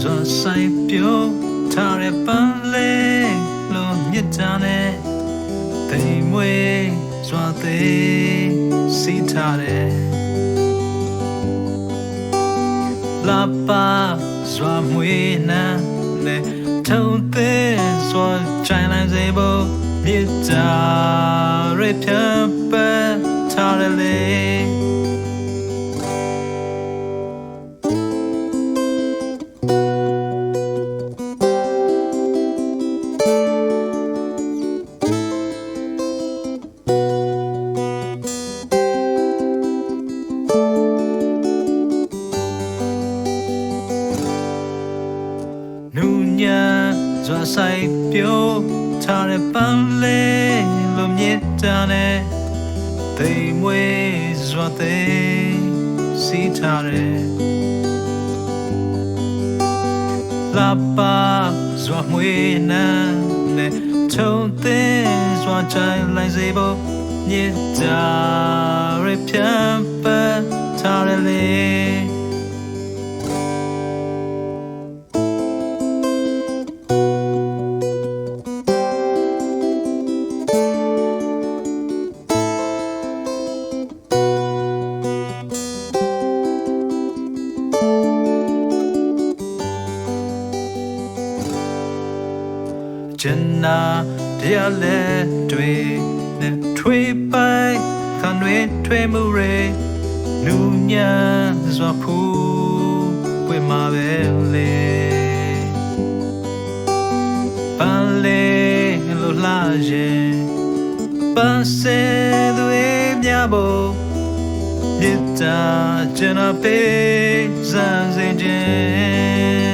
စွာဆိုင်ပြုံးထားတဲ့ပန်းလေးလိုမြစ်တာနဲ့တိမ်မွေးစွာသေးစီးထားတဲ့လာပါစွာမွေးနှံနဲ့ထုံသေးစွာချိုင်လိုက်စေဖို့မြစ်တာရဖြတ်ပတ်ထားတယ်လေစွာဆိုင်ပြုံးထားတဲ့ပန်းလေးလိုမြစ်တာနဲ့တိမ်မွေးစွာသေးစီးထားတဲ့လာပါစွာမွေးနှံနဲ့ထုံသေးစွာချိုင်လိုက်စေဖို့မြစ်တာရဖြတ်ပတ်ထားတယ်လေကျန်နာတရားလက်တွေနဲ့ထွေးပိုင်ခံတွေထွေးမှုတွေနူညံစွာဖူးပွေမှာပဲလေပန်းလေးလိုလာရင်ပန်းစဲတွေမြဖို့မြစ်တာကျန်နာပေးစံစင်ခြင်း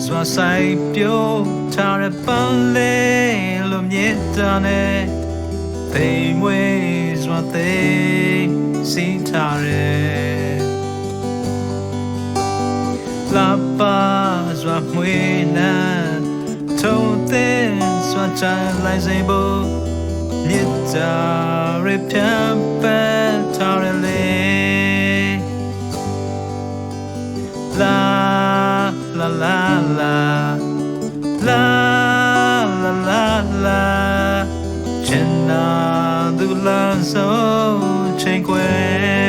စွာဆိုင်ပြုံးထားတဲ့ပန်းလေးလိုမြစ်တာနဲ့တိမ်မွေးစွာသေးစီးထားတဲ့လာပါစွာမွေးနှံထုံသေးစွာချိုင်လိုက်စေဖို့မြစ်တာရဖြတ်ပတ်ထားတယ်လေလာla la la la la la la Chena du lan so chen kwe